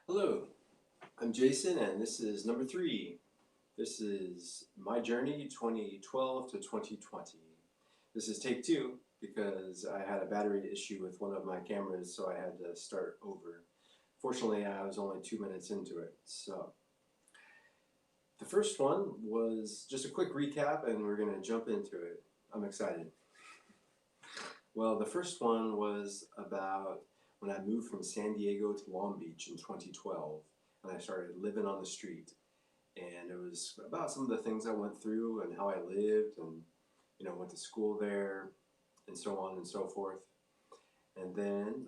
Hello, I'm Jason and this is number 3. This is my journey 2012 to 2020. This is take 2 because I had a battery issue with one of my cameras, so I had to start over. Fortunately, I was only 2 minutes into it. So the first one was just a quick recap and we're going to jump into it. I'm excited. Well, the first one was about when I moved from San Diego to Long Beach in 2012 and I started living on the street. And it was about some of the things I went through and how I lived and, went to school there and so on and so forth. And then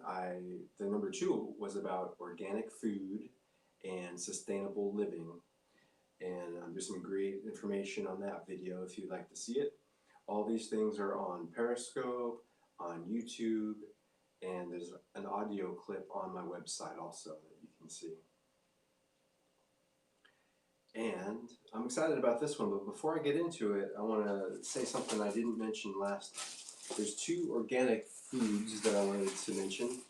the number 2 was about organic food and sustainable living. And there's some great information on that video if you'd like to see it. All these things are on Periscope, on YouTube, and there's an audio clip on my website also that you can see. And I'm excited about this one, but before I get into it, I want to say something I didn't mention last time. There's 2 organic foods that I wanted to mention.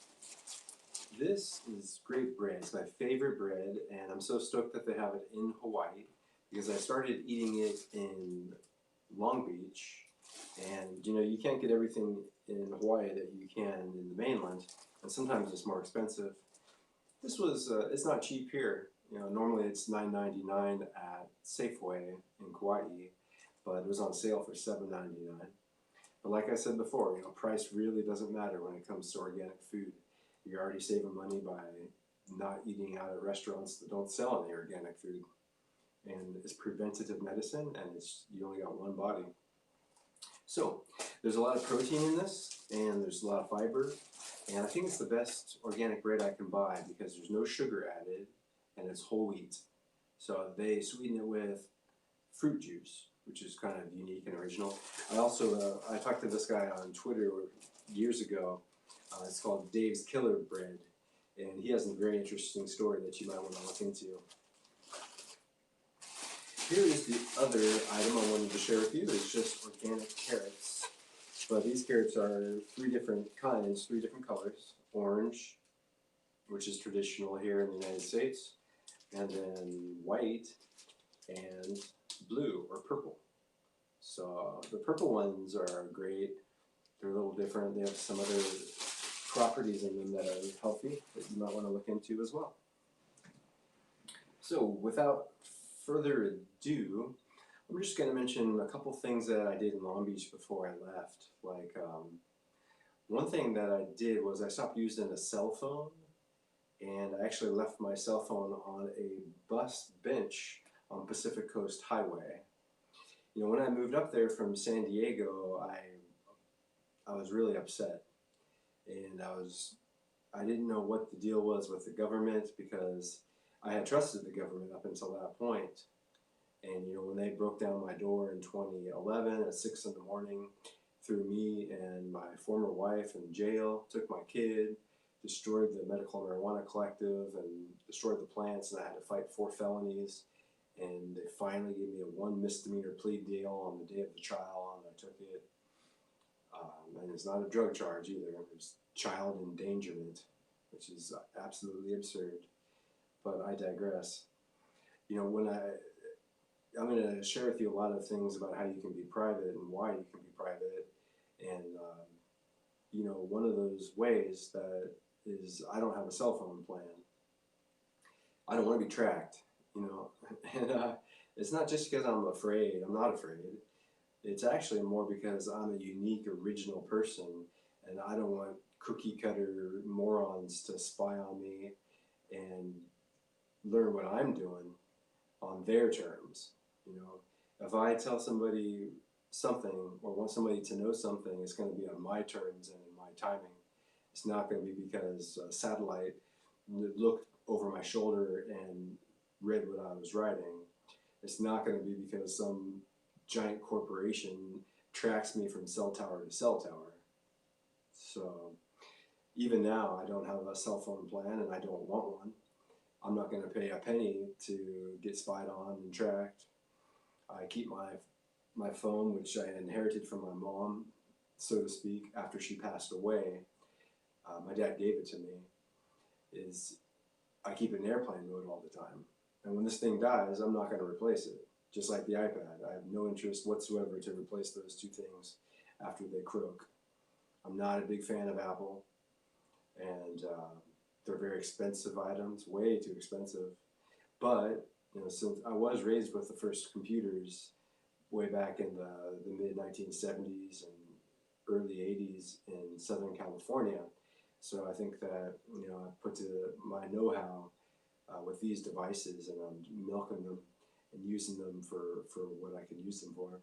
This is great bread. It's my favorite bread, and I'm so stoked that they have it in Hawaii because I started eating it in Long Beach, and you can't get everything in Hawaii that you can in the mainland, and sometimes it's more expensive. This was, it's not cheap here. Normally it's $9.99 at Safeway in Kauai, but it was on sale for $7.99. But like I said before, price really doesn't matter when it comes to organic food. You're already saving money by not eating out at restaurants that don't sell any organic food. And it's preventative medicine, and you only got one body. So there's a lot of protein in this, and there's a lot of fiber, and I think it's the best organic bread I can buy because there's no sugar added, and it's whole wheat. So they sweeten it with fruit juice, which is kind of unique and original. I also, I talked to this guy on Twitter years ago. It's called Dave's Killer Bread, and he has a very interesting story that you might want to look into. Here is the other item I wanted to share with you. It's just organic carrots. But these carrots are 3 different kinds, 3 different colors. Orange, which is traditional here in the United States, and then white and blue or purple. So the purple ones are great. They're a little different. They have some other properties in them that are healthy that you might want to look into as well. So without further ado, I'm just going to mention a couple things that I did in Long Beach before I left. Like, one thing that I did was I stopped using a cell phone, and I actually left my cell phone on a bus bench on Pacific Coast Highway. When I moved up there from San Diego, I was really upset, and I didn't know what the deal was with the government because I had trusted the government up until that point. And when they broke down my door in 2011 at 6 in the morning, threw me and my former wife in jail, took my kid, destroyed the medical marijuana collective, and destroyed the plants, and I had to fight 4 felonies. And they finally gave me a 1 misdemeanor plea deal on the day of the trial, and I took it. And it's not a drug charge either. It's child endangerment, which is absolutely absurd. But I digress. I'm going to share with you a lot of things about how you can be private and why you can be private. And, one of those ways that is I don't have a cell phone plan. I don't want to be tracked, And it's not just because I'm afraid. I'm not afraid. It's actually more because I'm a unique, original person, and I don't want cookie-cutter morons to spy on me and learn what I'm doing on their terms. If I tell somebody something or want somebody to know something, it's going to be on my terms and in my timing. It's not going to be because a satellite looked over my shoulder and read what I was writing. It's not going to be because some giant corporation tracks me from cell tower to cell tower. So even now, I don't have a cell phone plan and I don't want one. I'm not going to pay a penny to get spied on and tracked. I keep my phone, which I inherited from my mom, so to speak, after she passed away. My dad gave it to me. I keep it in airplane mode all the time. And when this thing dies, I'm not going to replace it. Just like the iPad, I have no interest whatsoever to replace those two things after they croak. I'm not a big fan of Apple, and they're very expensive items, way too expensive. But since I was raised with the first computers way back in the mid 1970s and early 80s in Southern California, so I think that I put to my know-how with these devices, and I'm milking them and using them for what I can use them for.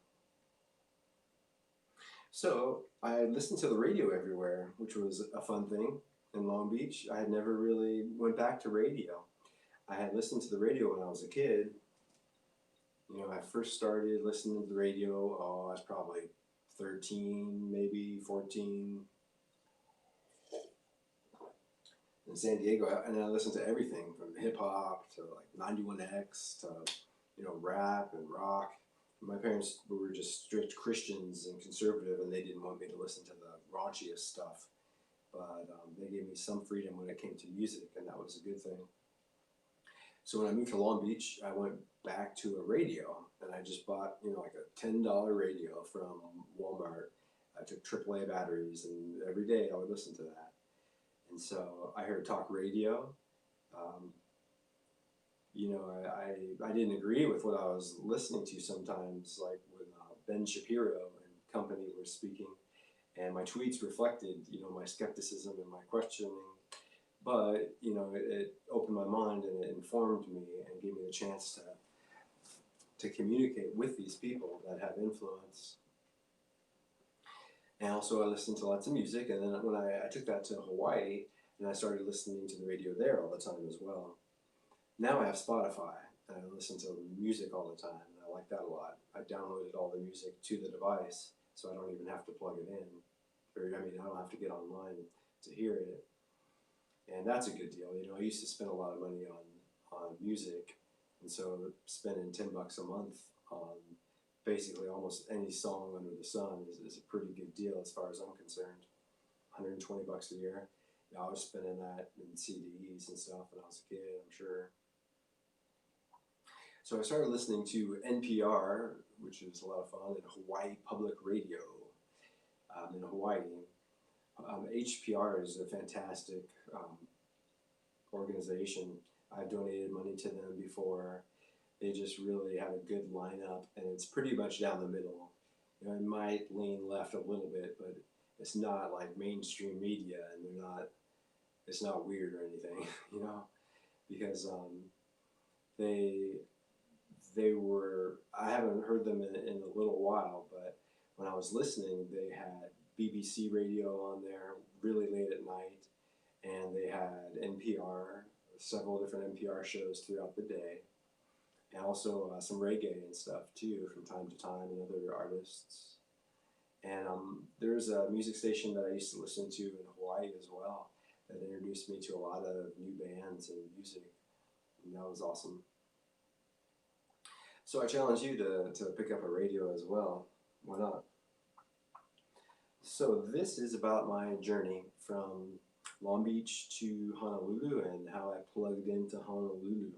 So I listened to the radio everywhere, which was a fun thing in Long Beach. I had never really went back to radio. I had listened to the radio when I was a kid. I first started listening to the radio, I was probably 13, maybe 14, in San Diego, and I listened to everything from hip hop to like 91X to rap and rock. My parents were just strict Christians and conservative, and they didn't want me to listen to the raunchiest stuff. But they gave me some freedom when it came to music, and that was a good thing. So when I moved to Long Beach, I went back to a radio, and I just bought like a $10 radio from Walmart. I took AAA batteries, and every day I would listen to that. And so I heard talk radio. I didn't agree with what I was listening to sometimes, like when Ben Shapiro and company were speaking, and my tweets reflected, my skepticism and my questioning. But it opened my mind, and it informed me and gave me the chance to communicate with these people that have influence. And also I listened to lots of music, and then when I took that to Hawaii, and I started listening to the radio there all the time as well. Now I have Spotify, and I listen to music all the time, and I like that a lot. I downloaded all the music to the device, so I don't even have to plug it in. I don't have to get online to hear it. And that's a good deal. I used to spend a lot of money on music, and so spending $10 a month on basically almost any song under the sun is a pretty good deal as far as I'm concerned. $120 a year. I was spending that in CDs and stuff when I was a kid, I'm sure. So I started listening to NPR, which is a lot of fun, and Hawaii Public Radio in Hawaii. HPR is a fantastic organization. I've donated money to them before. They just really have a good lineup, and it's pretty much down the middle. It might lean left a little bit, but it's not like mainstream media, and it's not weird or anything, because I haven't heard them in a little while, but when I was listening, they had BBC radio on there really late at night, and they had NPR, several different NPR shows throughout the day, and also some reggae and stuff too from time to time, and other artists. And there's a music station that I used to listen to in Hawaii as well that introduced me to a lot of new bands and music, and that was awesome. So I challenge you to pick up a radio as well. Why not? So this is about my journey from Long Beach to Honolulu and how I plugged into Honolulu.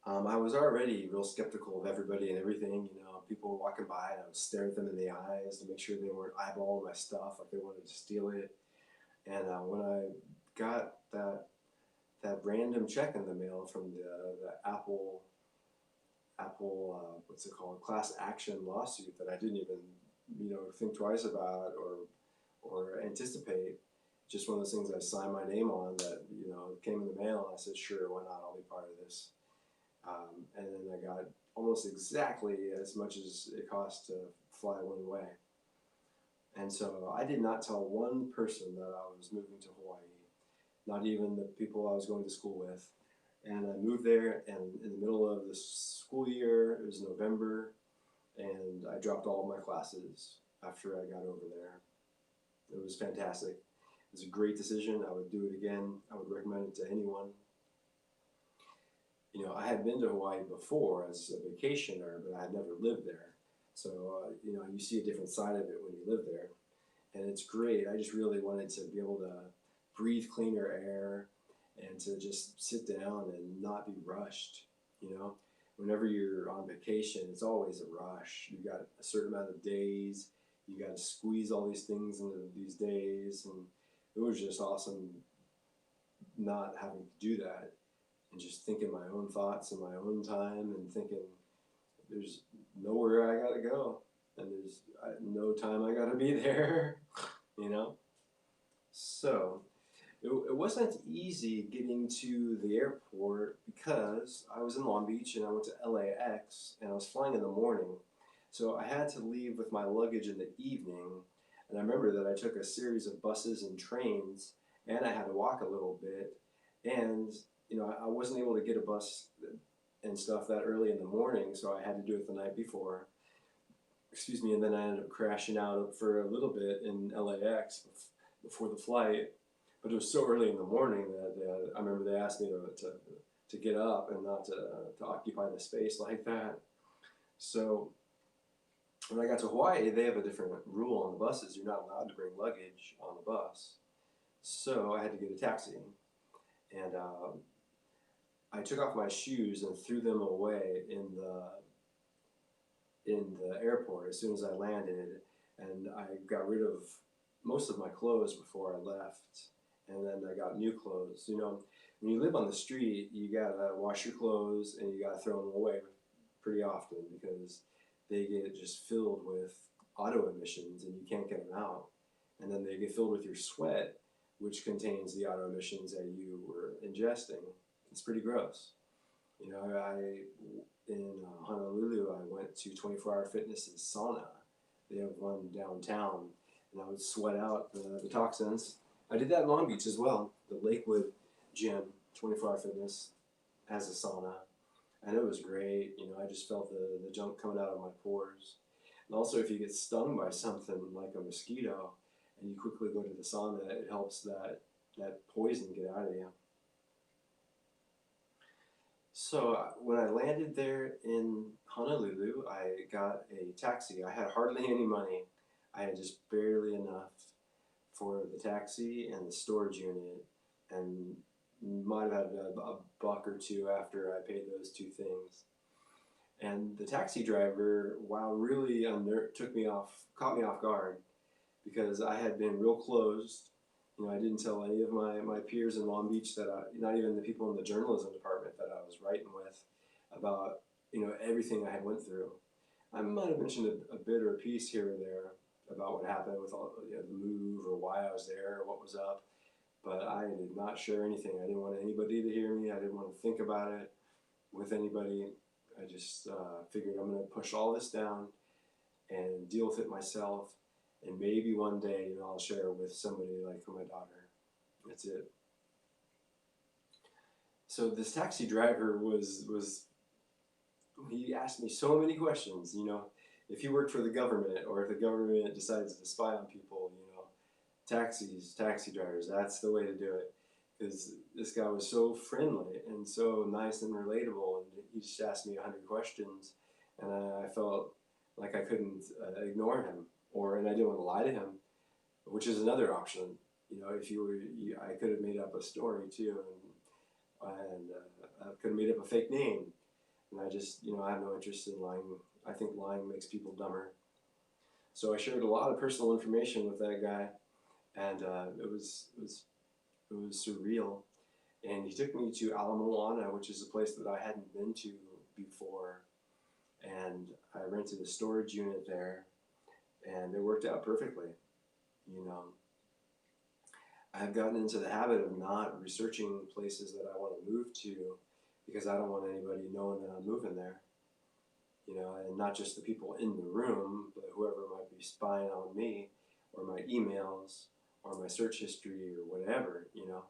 I was already real skeptical of everybody and everything. People were walking by, and I would stare at them in the eyes to make sure they weren't eyeballing my stuff, like they wanted to steal it. And when I got that random check in the mail from the Apple what's it called, class action lawsuit that I didn't even think twice about or anticipate. Just one of those things I signed my name on that came in the mail, and I said, sure, why not, I'll be part of this. And then I got almost exactly as much as it cost to fly one way. And so I did not tell one person that I was moving to Hawaii, not even the people I was going to school with. And I moved there, and in the middle of the school year, it was November, and I dropped all of my classes after I got over there. It was fantastic. It was a great decision. I would do it again. I would recommend it to anyone. I had been to Hawaii before as a vacationer, but I had never lived there. So, you see a different side of it when you live there. And it's great. I just really wanted to be able breathe cleaner air and to just sit down and not be rushed, you know. Whenever you're on vacation, it's always a rush. You got a certain amount of days, you got to squeeze all these things into these days, and it was just awesome not having to do that and just thinking my own thoughts in my own time and thinking there's nowhere I gotta go and there's no time I gotta be there, you know? So it wasn't easy getting to the airport because I was in Long Beach and I went to LAX and I was flying in the morning. So I had to leave with my luggage in the evening. And I remember that I took a series of buses and trains and I had to walk a little bit. And, you know, I wasn't able to get a bus and stuff that early in the morning, so I had to do it the night before. Excuse me, and then I ended up crashing out for a little bit in LAX before the flight. But it was so early in the morning that I remember they asked me to get up and not to occupy the space like that. So when I got to Hawaii, they have a different rule on the buses. You're not allowed to bring luggage on the bus. So I had to get a taxi. And I took off my shoes and threw them away in the airport as soon as I landed, and I got rid of most of my clothes before I left, and then I got new clothes. You know, when you live on the street, you gotta wash your clothes and you gotta throw them away pretty often because they get just filled with auto emissions and you can't get them out, and then they get filled with your sweat, which contains the auto emissions that you were ingesting. It's pretty gross. You know, in Honolulu, I went to 24-hour fitness's sauna. They have one downtown, and I would sweat out the toxins. I did that in Long Beach as well. The Lakewood gym, 24-hour fitness, has a sauna, and it was great. You know, I just felt the junk coming out of my pores. And also, if you get stung by something like a mosquito, and you quickly go to the sauna, it helps that poison get out of you. So when I landed there in Honolulu, I got a taxi. I had hardly any money. I had just barely enough for the taxi and the storage unit, and might have had a buck or two after I paid those two things. And the taxi driver, wow, really caught me off guard because I had been real closed. You know, I didn't tell any of my peers in Long Beach not even the people in the journalism department that I was writing with about, you know, everything I had went through. I might have mentioned a bit or a piece here or there about what happened with all, you know, the move or why I was there or what was up, but I did not share anything. I didn't want anybody to hear me. I didn't want to think about it with anybody. I just figured I'm going to push all this down and deal with it myself. And maybe one day, you know, I'll share it with somebody like my daughter. That's it. So this taxi driver he asked me so many questions. You know, if you worked for the government or if the government decides to spy on people, you know, taxi drivers, that's the way to do it. Because this guy was so friendly and so nice and relatable, and he just asked me 100 questions, and I felt like I couldn't ignore him, and I didn't want to lie to him, which is another option. You know, if I could have made up a story too, and I could have made up a fake name, and I just, you know, I have no interest in lying. I think lying makes people dumber. So I shared a lot of personal information with that guy, and it was surreal. And he took me to Ala Moana, which is a place that I hadn't been to before, and I rented a storage unit there, and it worked out perfectly. You know, I've gotten into the habit of not researching places that I want to move to because I don't want anybody knowing that I'm moving there. You know, and not just the people in the room, but whoever might be spying on me, or my emails, or my search history, or whatever, you know.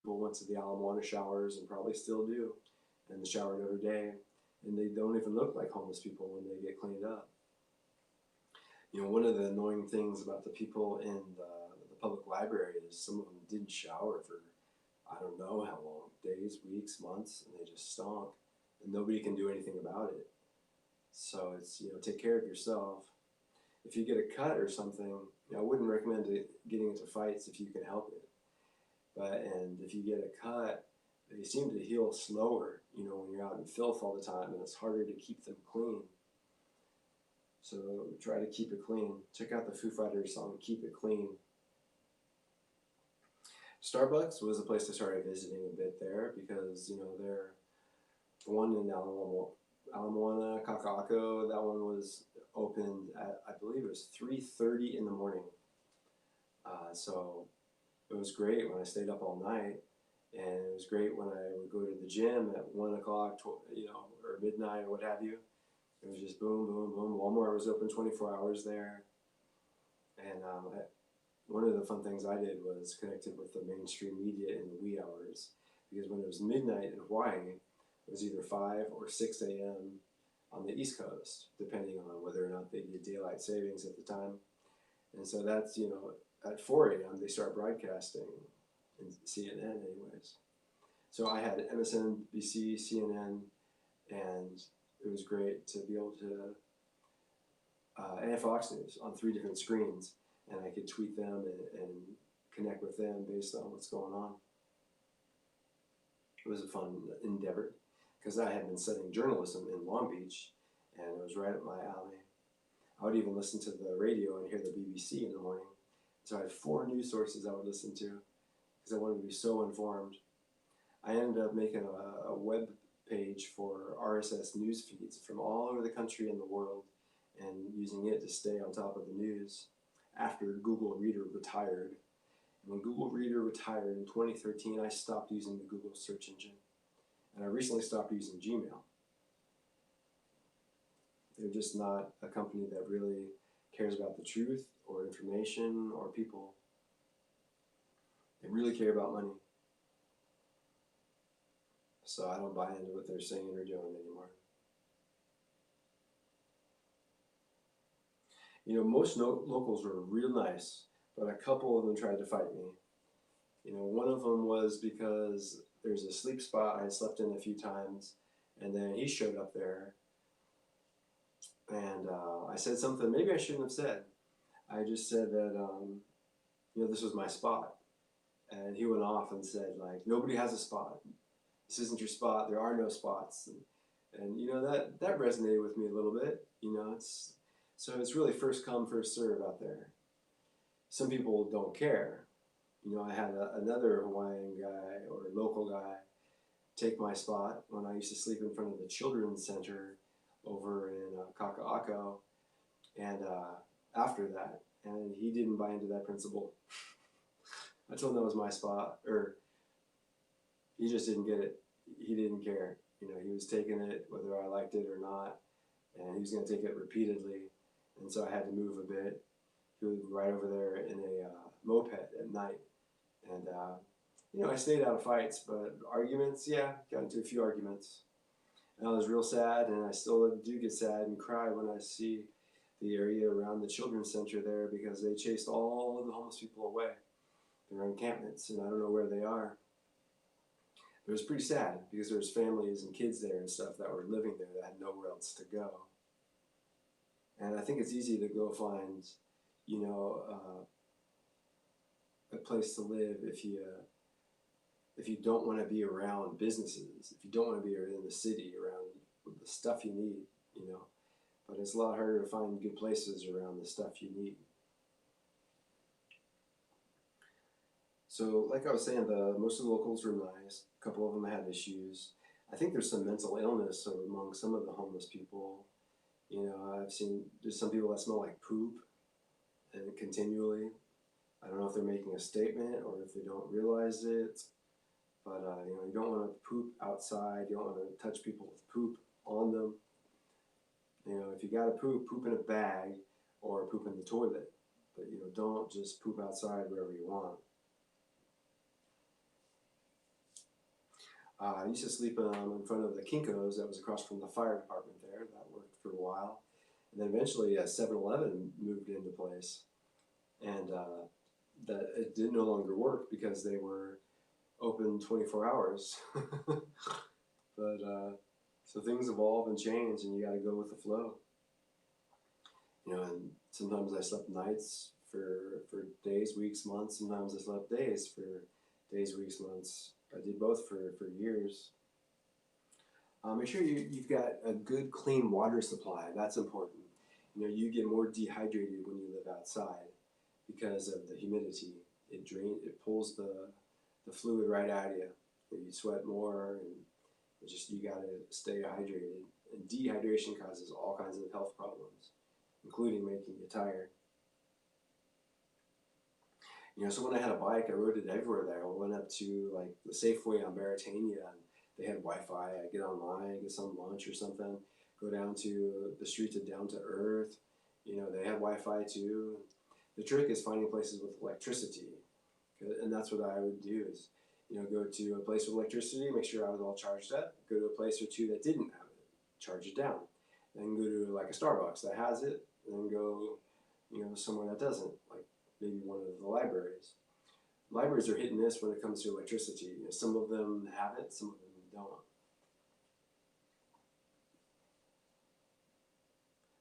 people went to the Ala Moana showers and probably still do, and they showered every day, and they don't even look like homeless people when they get cleaned up. You know, one of the annoying things about the people in the public library is some of them didn't shower for I don't know how long, days, weeks, months, and they just stunk, and nobody can do anything about it. So it's, you know, take care of yourself. If you get a cut or something, you know, I wouldn't recommend getting into fights if you can help it. And if you get a cut, they seem to heal slower, you know, when you're out in filth all the time, and it's harder to keep them clean. So try to keep it clean. Check out the Foo Fighters song, Keep It Clean. Starbucks was a place I started visiting a bit there because, you know, they're the one in Ala Moana, Kaka'ako, that one was opened at, I believe it was 3:30 in the morning. So it was great when I stayed up all night, and it was great when I would go to the gym at 1 o'clock, you know, or midnight or what have you. It was just boom, boom, boom. Walmart was open 24 hours there, and one of the fun things I did was connected with the mainstream media in the wee hours, because when it was midnight in Hawaii, it was either 5 or 6 a.m. on the East Coast, depending on whether or not they did daylight savings at the time. And so that's, you know, at 4 a.m. they start broadcasting in CNN anyways. So I had MSNBC, CNN, and it was great to be able to, and Fox News on 3 different screens, and I could tweet them and connect with them based on what's going on. It was a fun endeavor because I had been studying journalism in Long Beach, and it was right up my alley. I would even listen to the radio and hear the BBC in the morning. So I had 4 news sources I would listen to because I wanted to be so informed. I ended up making a web page for RSS news feeds from all over the country and the world, and using it to stay on top of the news after Google Reader retired. And when Google Reader retired in 2013, I stopped using the Google search engine. And I recently stopped using Gmail. They're just not a company that really cares about the truth or information or people. They really care about money. So I don't buy into what they're saying or doing anymore. You know, most locals were real nice, but a couple of them tried to fight me. You know, one of them was because there's a sleep spot I had slept in a few times, and then he showed up there, and I said something maybe I shouldn't have said. I just said that, you know, this was my spot. And he went off and said, like, nobody has a spot. This isn't your spot. There are no spots. And you know, that resonated with me a little bit. You know, so it's really first come, first serve out there. Some people don't care. You know, I had another Hawaiian guy or local guy take my spot when I used to sleep in front of the children's center over in Kaka'ako, and after that, and he didn't buy into that principle. I told him that was my spot, or he just didn't get it. He didn't care. You know, he was taking it whether I liked it or not, and he was going to take it repeatedly, and so I had to move a bit. He was right over there in a moped at night, and you know, I stayed out of fights, but arguments, yeah, got into a few arguments. And I was real sad, and I still do get sad and cry when I see the area around the children's center there, because they chased all of the homeless people away. Their encampments, and I don't know where they are. It was pretty sad because there was families and kids there and stuff that were living there that had nowhere else to go. And I think it's easy to go find, you know, a place to live if you don't want to be around businesses, if you don't want to be in the city around the stuff you need, you know. But it's a lot harder to find good places around the stuff you need. So, like I was saying, most of the locals were nice. A couple of them had issues. I think there's some mental illness among some of the homeless people. You know, I've seen there's some people that smell like poop, and continually. I don't know if they're making a statement or if they don't realize it. But you know, you don't want to poop outside. You don't want to touch people with poop on them. You know, if you got to poop, poop in a bag or poop in the toilet. But you know, don't just poop outside wherever you want. I used to sleep in front of the Kinko's that was across from the fire department there. That worked for a while. And then eventually 7-Eleven moved into place. And that it did no longer work because they were open 24 hours. But so things evolve and change, and you got to go with the flow. And sometimes I slept nights for days, weeks, months. Sometimes I slept days for days, weeks, months. I did both for years. Make sure you've got a good, clean water supply. That's important. You get more dehydrated when you live outside because of the humidity. It pulls the fluid right out of you. You sweat more, and you gotta stay hydrated. And dehydration causes all kinds of health problems, including making you tired. So when I had a bike, I rode it everywhere there. I went up to like the Safeway on Baratania, and they had Wi-Fi. I get online, get some lunch or something, go down to the streets of Down to Earth. They had Wi-Fi too. The trick is finding places with electricity, and that's what I would do is, go to a place with electricity, make sure I was all charged up, go to a place or two that didn't have it, charge it down. Then go to like a Starbucks that has it, and then go, somewhere that doesn't, like maybe one of the libraries. Libraries are hit and miss when it comes to electricity. Some of them have it, some of them don't.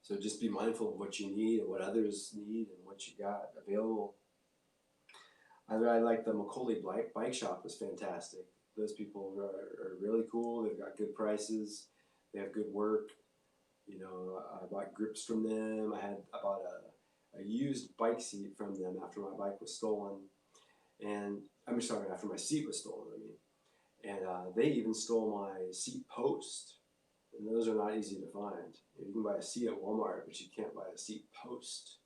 So just be mindful of what you need and what others need and what you got available. I like the Macaulay Bike Shop is fantastic. Those people are really cool. They've got good prices. They have good work. I bought grips from them. I bought a used bike seat from them after my bike was stolen. And I'm sorry, after my seat was stolen, And they even stole my seat post. And those are not easy to find. You can buy a seat at Walmart, but you can't buy a seat post.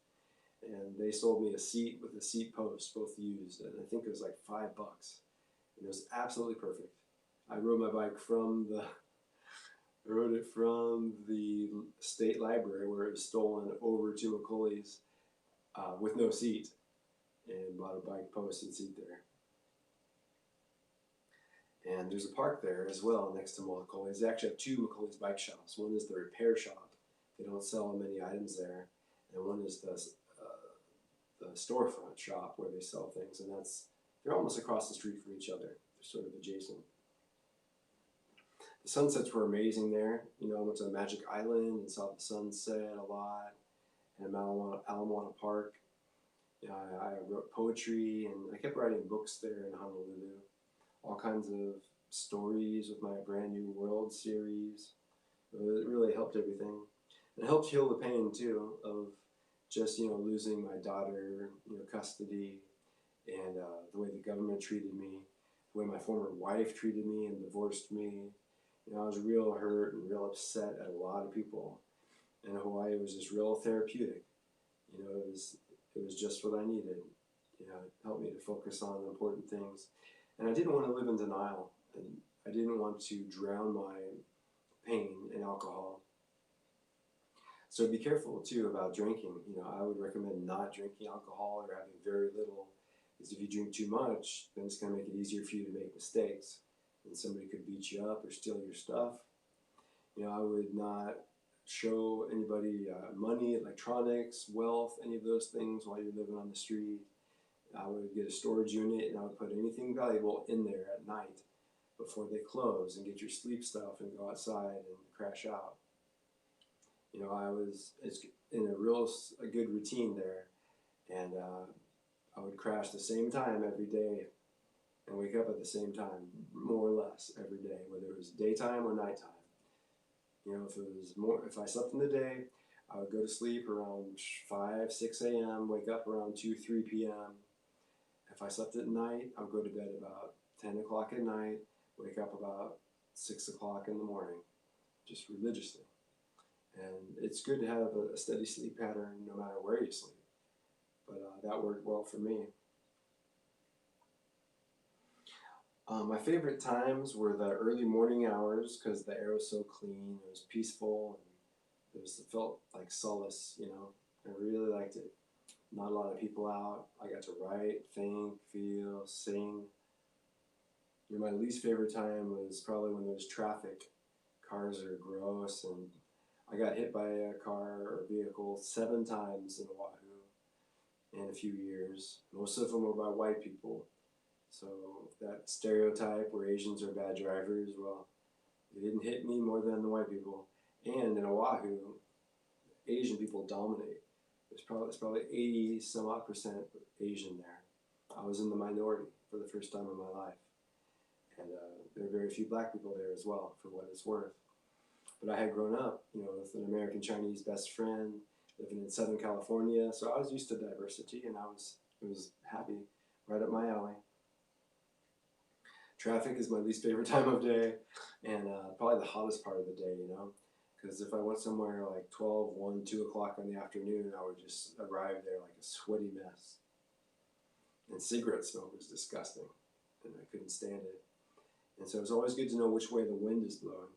And they sold me a seat with a seat post, both used, and I think it was like $5. And it was absolutely perfect. I rode my bike I rode it from the state library where it was stolen over to Macaulay's with no seat, and bought a bike post and seat there. And there's a park there as well next to Macaulay's. They actually have two Macaulay's bike shops. One is the repair shop. They don't sell many items there. And one is the storefront shop where they sell things. And they're almost across the street from each other. They're sort of adjacent. The sunsets were amazing there. I went to Magic Island and saw the sunset a lot. And Alamana Park. I wrote poetry, and I kept writing books there in Honolulu. All kinds of stories with my Brand New World series. It really helped everything. It helped heal the pain too of just losing my daughter, custody, and the way the government treated me, the way my former wife treated me and divorced me. I was real hurt and real upset at a lot of people. And Hawaii was just real therapeutic. It was just what I needed. It helped me to focus on important things. And I didn't want to live in denial, and I didn't want to drown my pain in alcohol. So be careful too about drinking. I would recommend not drinking alcohol or having very little, because if you drink too much, then it's going to make it easier for you to make mistakes, and somebody could beat you up or steal your stuff. I would not show anybody money, electronics, wealth, any of those things while you're living on the street. I would get a storage unit, and I would put anything valuable in there at night before they close, and get your sleep stuff and go outside and crash out. I was in a good routine there, and I would crash the same time every day and wake up at the same time, more or less every day, whether it was daytime or nighttime. If I slept in the day, I would go to sleep around 5, 6 a.m., wake up around 2, 3 p.m. If I slept at night, I would go to bed about 10 o'clock at night, wake up about 6 o'clock in the morning, just religiously. And it's good to have a steady sleep pattern no matter where you sleep. But that worked well for me. My favorite times were the early morning hours because the air was so clean, it was peaceful, and it felt like solace, I really liked it. Not a lot of people out. I got to write, think, feel, sing. My least favorite time was probably when there's traffic. Cars are gross, and I got hit by a car or vehicle 7 times in Oahu in a few years. Most of them were by white people. So that stereotype where Asians are bad drivers, well, they didn't hit me more than the white people. And in Oahu, Asian people dominate. It's probably 80 some odd percent Asian there. I was in the minority for the first time in my life. And there are very few black people there as well, for what it's worth. But I had grown up, with an American Chinese best friend, living in Southern California, so I was used to diversity, and it was happy, right up my alley. Traffic is my least favorite time of day, and probably the hottest part of the day, because if I went somewhere like 12, 1, 2 o'clock in the afternoon, I would just arrive there like a sweaty mess. And cigarette smoke was disgusting, and I couldn't stand it. And so it's always good to know which way the wind is blowing,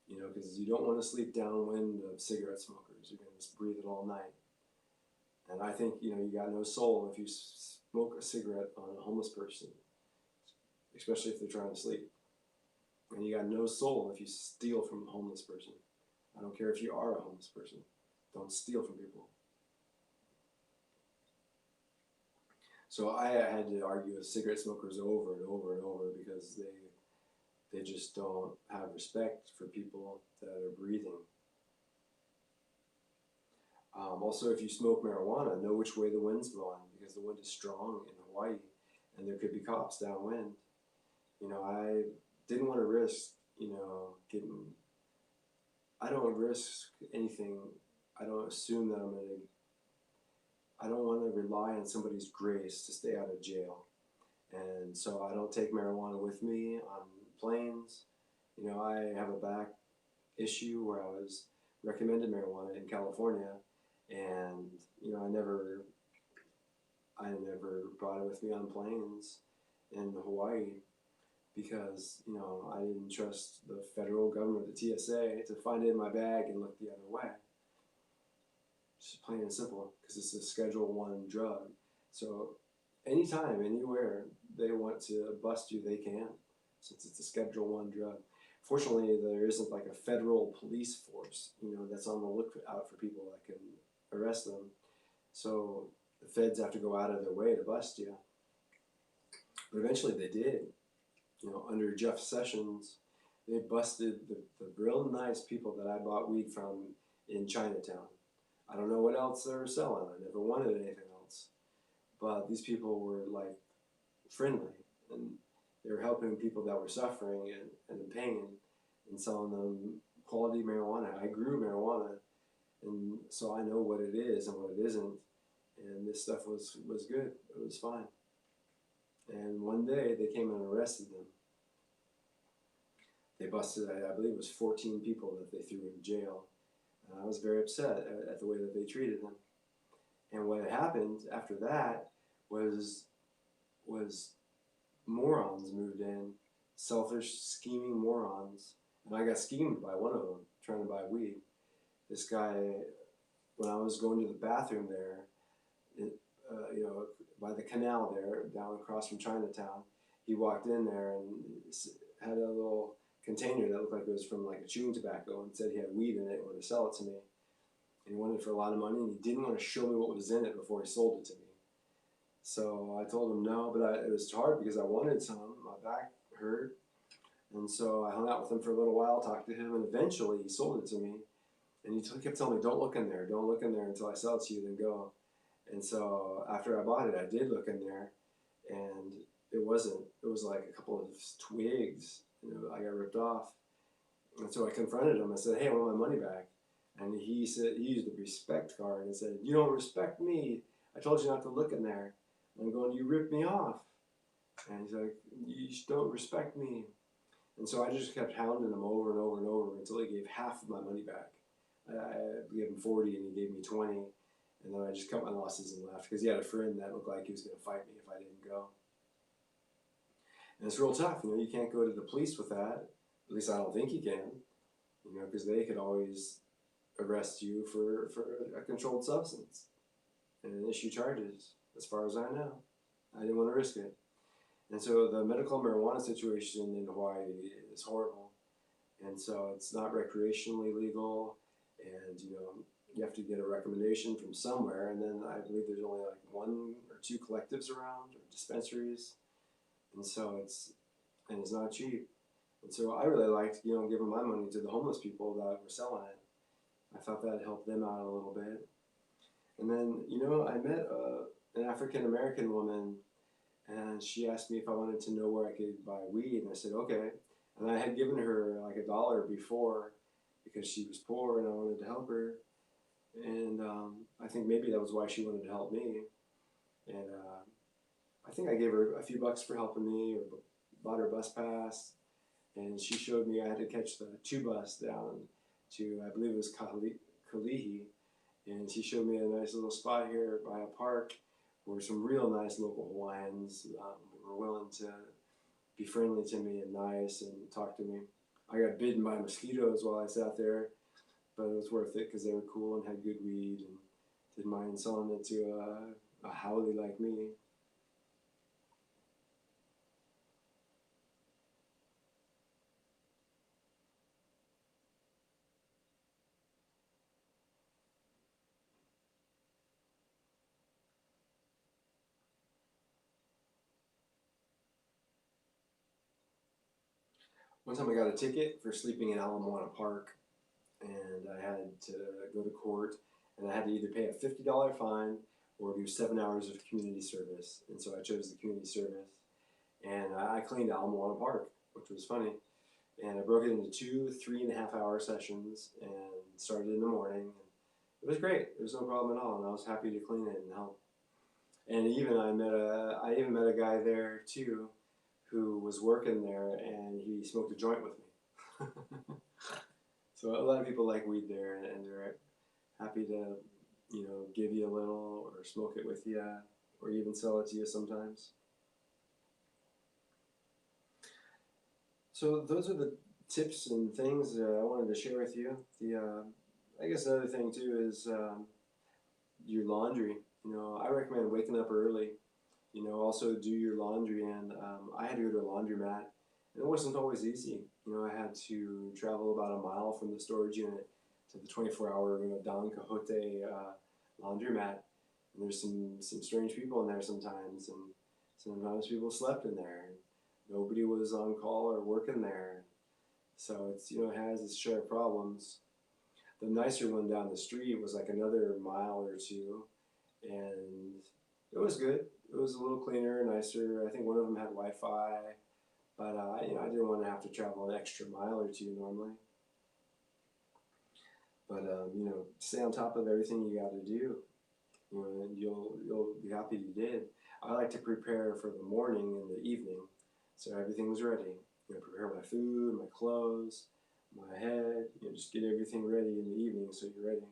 because you don't want to sleep downwind of cigarette smokers. You're going to breathe it all night. And I think, you got no soul if you smoke a cigarette on a homeless person, especially if they're trying to sleep. And you got no soul if you steal from a homeless person. I don't care if you are a homeless person. Don't steal from people. So I had to argue with cigarette smokers over and over and over because they just don't have respect for people that are breathing. Also, if you smoke marijuana, know which way the wind's blowing, because the wind is strong in Hawaii, and there could be cops downwind. I didn't want to risk, I don't risk anything. I don't assume that I don't want to rely on somebody's grace to stay out of jail. And so I don't take marijuana with me on planes. I have a back issue where I was recommended marijuana in California, and I never brought it with me on planes in Hawaii because I didn't trust the federal government, the TSA, to find it in my bag and look the other way. Just plain and simple, because it's a Schedule 1 drug. So anytime, anywhere they want to bust you, they can, since it's a Schedule 1 drug. Fortunately, there isn't like a federal police force, that's on the lookout for people that can arrest them. So the feds have to go out of their way to bust you. But eventually they did. Under Jeff Sessions, they busted the real nice people that I bought weed from in Chinatown. I don't know what else they were selling. I never wanted anything else. But these people were like friendly, and they were helping people that were suffering and in pain and selling them quality marijuana. I grew marijuana, and so I know what it is and what it isn't. And this stuff was good. It was fine. And one day they came and arrested them. They busted, I believe it was 14 people that they threw in jail. And I was very upset at the way that they treated them. And what had happened after that was morons moved in, selfish, scheming morons. And I got schemed by one of them, trying to buy weed. This guy, when I was going to the bathroom there, by the canal there, down across from Chinatown, he walked in there and had a little container that looked like it was from like a chewing tobacco, and said he had weed in it and wanted to sell it to me. And he wanted it for a lot of money, and he didn't want to show me what was in it before he sold it to me. So I told him no, but it was hard because I wanted some. My back hurt. And so I hung out with him for a little while, talked to him, and eventually he sold it to me. And he kept telling me, don't look in there until I sell it to you, then go. And so after I bought it, I did look in there, and it was like a couple of twigs, I got ripped off. And so I confronted him. I said, hey, I want my money back. And he said, he used the respect card and said, you don't respect me. I told you not to look in there. And I'm going, you ripped me off. And he's like, you don't respect me. And so I just kept hounding him over and over and over until he gave half of my money back. I gave him 40 and he gave me 20. And then I just cut my losses and left because he had a friend that looked like he was going to fight me if I didn't go. And it's real tough, you can't go to the police with that. At least I don't think you can, because they could always arrest you for a controlled substance and issue charges, as far as I know. I didn't want to risk it. And so the medical marijuana situation in Hawaii is horrible. And so it's not recreationally legal, and you have to get a recommendation from somewhere. And then I believe there's only like one or two collectives around or dispensaries, and so it's not cheap. And so I really liked giving my money to the homeless people that were selling it. I thought that helped them out a little bit. And then I met an African American woman, and she asked me if I wanted to know where I could buy weed, and I said okay. And I had given her like $1 before because she was poor and I wanted to help her. And I think maybe that was why she wanted to help me. And I think I gave her a few bucks for helping me, or bought her a bus pass. And she showed me I had to catch the 2 bus down to, I believe it was Kalihi. And she showed me a nice little spot here by a park where some real nice local Hawaiians were willing to be friendly to me and nice and talk to me. I got bitten by mosquitoes while I sat there, but it was worth it because they were cool and had good weed and didn't mind selling it to a haole like me. One time I got a ticket for sleeping in Ala Moana Park, and I had to go to court, and I had to either pay a $50 fine or do 7 hours of community service. And so I chose the community service, and I cleaned Ala Moana Park, which was funny. And I broke it into 2 3.5 hour sessions and started in the morning. It was great. It was no problem at all, and I was happy to clean it and help. And even I even met a guy there too, who was working there, and he smoked a joint with me. So a lot of people like weed there, and they're happy to, give you a little or smoke it with you, or even sell it to you sometimes. So those are the tips and things I wanted to share with you. I guess another thing too is your laundry. I recommend waking up early. Also do your laundry, and I had to go to a laundromat, and it wasn't always easy. I had to travel about a mile from the storage unit to the 24-hour Don Quixote laundromat. And there's some strange people in there sometimes, and sometimes people slept in there. And nobody was on call or working there. So it has its share of problems. The nicer one down the street was like another mile or two, and it was good. It was a little cleaner, nicer. I think one of them had Wi-Fi, but I didn't want to have to travel an extra mile or two normally. But stay on top of everything you got to do. And you'll be happy you did. I like to prepare for the morning and the evening, so everything was ready. Prepare my food, my clothes, my head. Just get everything ready in the evening so you're ready.